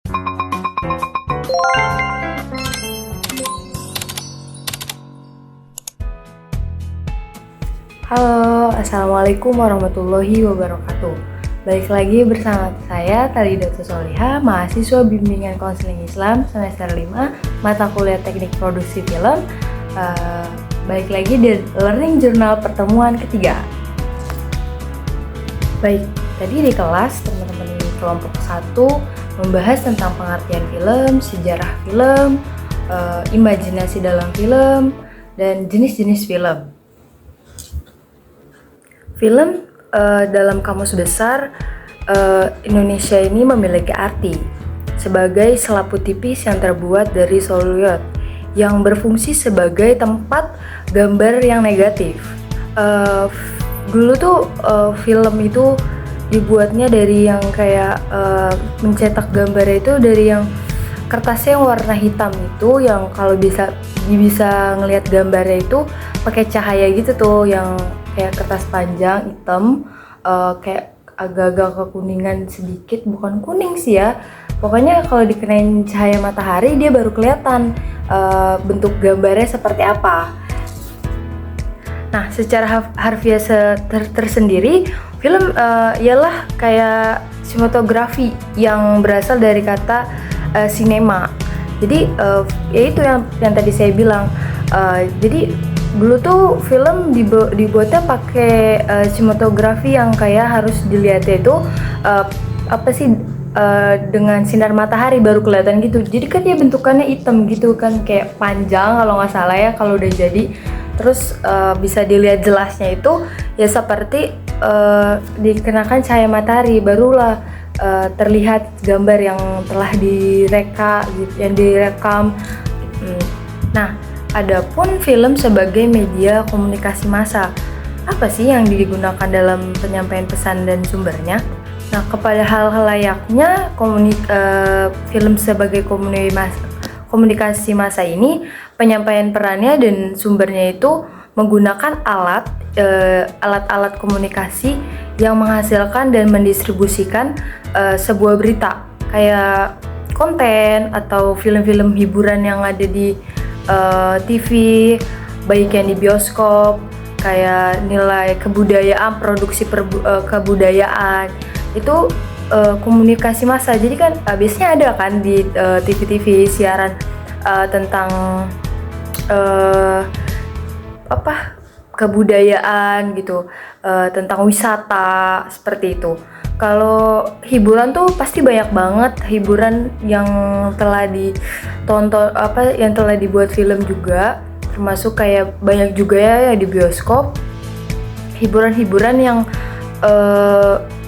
Halo, Assalamualaikum warahmatullahi wabarakatuh. Balik lagi bersama saya Talidatul Solihah, mahasiswa bimbingan konseling Islam semester 5, mata kuliah teknik produksi film. Balik lagi di Learning Journal pertemuan ketiga. Baik, tadi di kelas teman-teman kelompok 1 membahas tentang pengertian film, sejarah film, imajinasi dalam film, dan jenis-jenis film. Film dalam kamus besar Indonesia ini memiliki arti sebagai selaput tipis yang terbuat dari seluloid yang berfungsi sebagai tempat gambar yang negatif. Dulu tuh film itu dibuatnya dari yang kayak mencetak gambar itu dari yang kertasnya yang warna hitam itu, yang kalau bisa ngelihat gambarnya itu pakai cahaya gitu tuh, yang kayak kertas panjang hitam, kayak agak-agak kekuningan sedikit, bukan kuning sih ya, pokoknya kalau dikenain cahaya matahari dia baru kelihatan bentuk gambarnya seperti apa. Nah, secara harfiah tersendiri, film ialah kayak sinematografi yang berasal dari kata sinema. Jadi yaitu yang tadi saya bilang. Jadi dulu tuh film dibuatnya pakai sinematografi yang kayak harus dilihatnya itu dengan sinar matahari baru kelihatan gitu. Jadi kan dia bentukannya hitam gitu kan, kayak panjang kalau nggak salah ya kalau udah jadi. Terus bisa dilihat jelasnya itu ya seperti dikenakan cahaya matahari, barulah terlihat gambar yang telah direkam. Nah, adapun film sebagai media komunikasi massa, apa sih yang digunakan dalam penyampaian pesan dan sumbernya? Nah, kepada hal-hal layaknya film sebagai komunikasi massa ini, penyampaian perannya dan sumbernya itu menggunakan alat-alat komunikasi yang menghasilkan dan mendistribusikan sebuah berita, kayak konten atau film-film hiburan yang ada di TV, baik yang di bioskop, kayak nilai kebudayaan, produksi kebudayaan, itu komunikasi massa. Jadi kan biasanya ada kan di TV-TV siaran tentang kebudayaan gitu, tentang wisata seperti itu. Kalau hiburan tuh pasti banyak banget hiburan yang telah ditonton, yang telah dibuat film juga, termasuk kayak banyak juga ya di bioskop hiburan-hiburan yang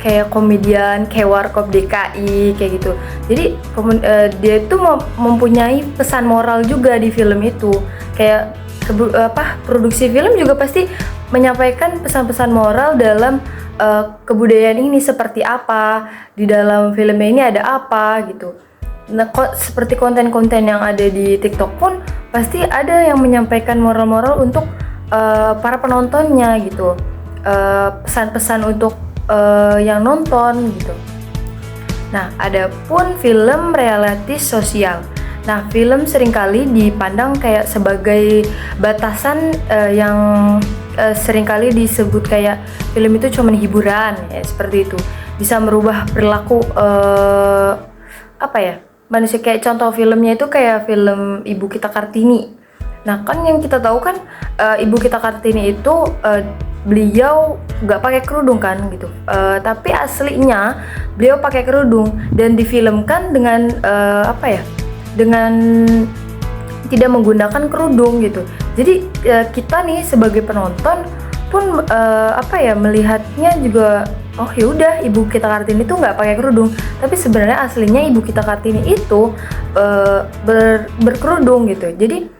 kayak komedian, kayak Warkop DKI kayak gitu. Jadi dia itu mempunyai pesan moral juga di film itu. Kayak produksi film juga pasti menyampaikan pesan-pesan moral dalam kebudayaan ini seperti apa, di dalam filmnya ini ada apa gitu. Nah, seperti konten-konten yang ada di TikTok pun pasti ada yang menyampaikan moral-moral untuk para penontonnya gitu, pesan-pesan untuk yang nonton gitu. Nah, adapun film realitis sosial. Nah, film seringkali dipandang kayak sebagai batasan yang seringkali disebut kayak film itu cuma hiburan ya, seperti itu. Bisa merubah perilaku manusia, kayak contoh filmnya itu kayak film Ibu Kita Kartini. Nah, kan yang kita tahu kan Ibu Kita Kartini itu beliau nggak pakai kerudung kan gitu, tapi aslinya beliau pakai kerudung dan difilmkan dengan dengan tidak menggunakan kerudung gitu. Jadi kita nih sebagai penonton pun melihatnya juga, oh yaudah Ibu Kita Kartini itu nggak pakai kerudung, tapi sebenarnya aslinya Ibu Kita Kartini itu berkerudung gitu. Jadi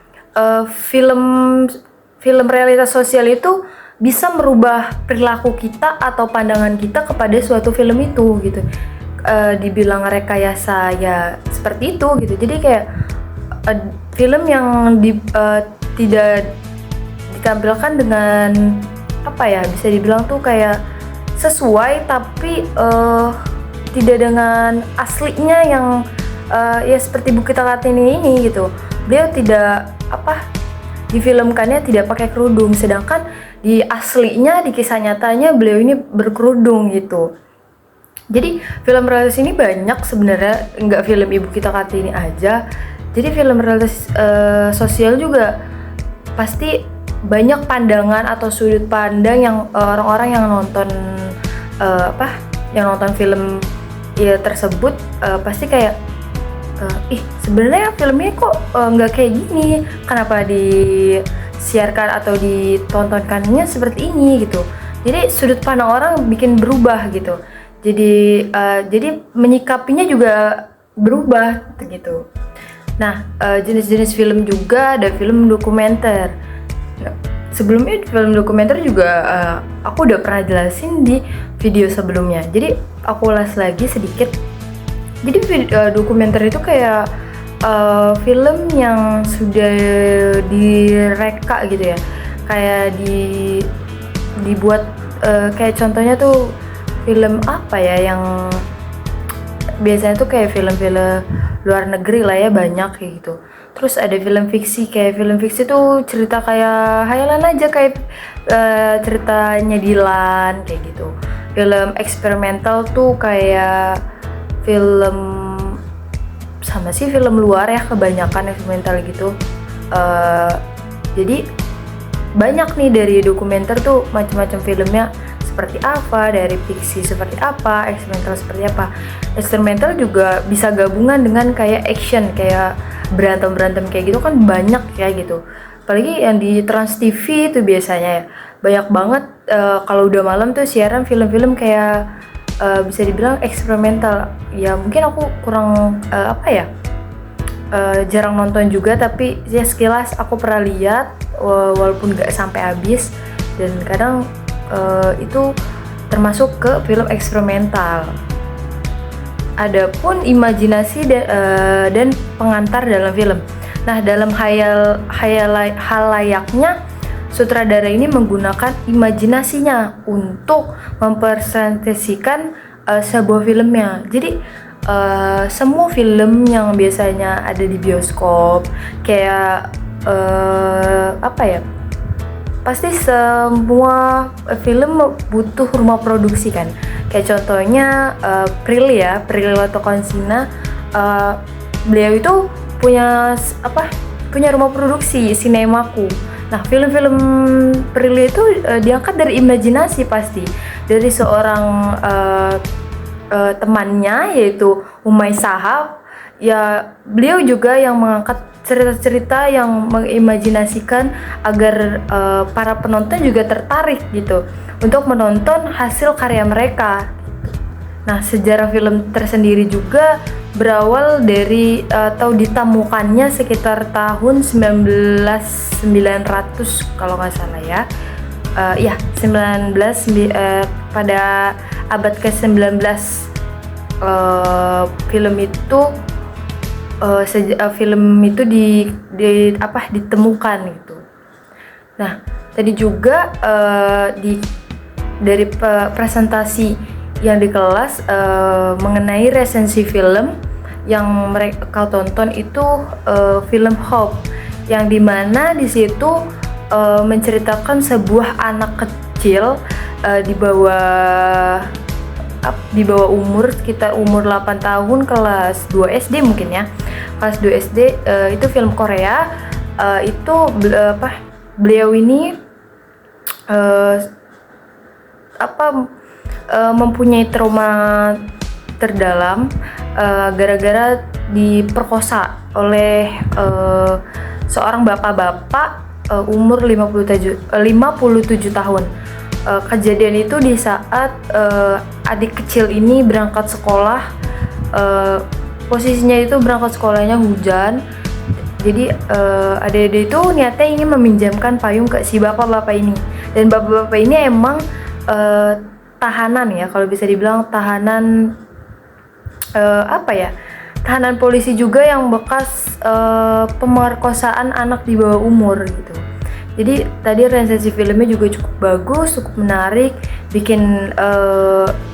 film realitas sosial itu bisa merubah perilaku kita atau pandangan kita kepada suatu film itu gitu. Dibilang rekayasa ya seperti itu gitu. Jadi kayak film yang tidak ditampilkan dengan bisa dibilang tuh kayak sesuai, tapi tidak dengan aslinya yang ya seperti Ibu Kita Kartini ini gitu. Beliau tidak difilmkannya tidak pakai kerudung, sedangkan di aslinya, di kisah nyatanya beliau ini berkerudung gitu. Jadi film realitas ini banyak sebenarnya, nggak film Ibu Kita Kartini aja. Jadi film realitas sosial juga pasti banyak pandangan atau sudut pandang yang orang-orang yang nonton yang nonton film ya tersebut pasti kayak sebenarnya filmnya kok nggak kayak gini, kenapa disiarkan atau ditontonkannya seperti ini gitu. Jadi sudut pandang orang bikin berubah gitu. Jadi menyikapinya juga berubah gitu. Nah, jenis-jenis film juga ada film dokumenter. Nah, sebelumnya film dokumenter juga aku udah pernah jelasin di video sebelumnya. Jadi aku ulas lagi sedikit. Jadi dokumenter itu kayak film yang sudah direka gitu ya, kayak dibuat kayak contohnya tuh film apa ya yang biasanya tuh kayak film-film luar negeri lah ya, banyak kayak gitu. Terus ada film fiksi, kayak film fiksi tuh cerita kayak hayalan aja, kayak ceritanya Dilan kayak gitu. Film eksperimental tuh kayak film sama sih film luar ya, kebanyakan eksperimental gitu. Jadi banyak nih dari dokumenter tuh macam-macam filmnya seperti apa, dari fiksi seperti apa, eksperimental seperti apa. Eksperimental juga bisa gabungan dengan kayak action, kayak berantem kayak gitu kan banyak ya gitu. Apalagi yang di Trans TV itu biasanya ya banyak banget kalau udah malam tuh siaran film-film kayak bisa dibilang eksperimental. Ya mungkin aku kurang jarang nonton juga, tapi ya sekilas aku pernah lihat walaupun gak sampai habis, dan kadang itu termasuk ke film eksperimental. Adapun imajinasi dan pengantar dalam film. Nah, dalam halayaknya sutradara ini menggunakan imajinasinya untuk mempresentasikan sebuah filmnya. Jadi semua film yang biasanya ada di bioskop kayak pasti semua film butuh rumah produksi kan. Kayak contohnya Prilly Latuconsina, beliau itu punya rumah produksi Cinemaku. Nah, film-film Prilly itu diangkat dari imajinasi pasti dari seorang temannya yaitu Umay Shahab. Ya, beliau juga yang mengangkat cerita-cerita yang mengimajinasikan agar para penonton juga tertarik gitu untuk menonton hasil karya mereka. Nah, sejarah film tersendiri juga berawal dari atau ditemukannya sekitar tahun 1900 kalau nggak salah ya. 19 pada abad ke-19 film itu ditemukan gitu. Nah, tadi juga dari presentasi yang di kelas mengenai resensi film yang mereka tonton itu film Hope, yang dimana di situ menceritakan sebuah anak kecil di bawah umur, sekitar umur 8 tahun, kelas 2 SD mungkin ya, kelas 2 SD. Itu film Korea. Beliau ini mempunyai trauma terdalam gara-gara diperkosa oleh seorang bapak-bapak umur 57 tahun. Kejadian itu di saat adik kecil ini berangkat sekolah. Posisinya itu berangkat sekolahnya hujan. Jadi adik-adik itu niatnya ingin meminjamkan payung ke si bapak-bapak ini. Dan bapak-bapak ini emang tahanan ya, kalau bisa dibilang tahanan tahanan polisi juga yang bekas pemerkosaan anak di bawah umur gitu. Jadi tadi resensi filmnya juga cukup bagus, cukup menarik, bikin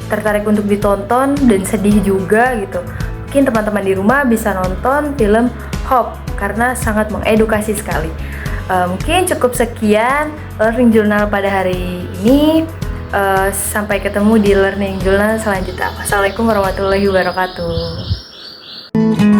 tertarik untuk ditonton dan sedih juga gitu. mungkin teman-teman di rumah bisa nonton film Hope karena sangat mengedukasi sekali. Mungkin cukup sekian Learning Journal pada hari ini. Sampai ketemu di Learning Journal selanjutnya. Wassalamualaikum warahmatullahi wabarakatuh.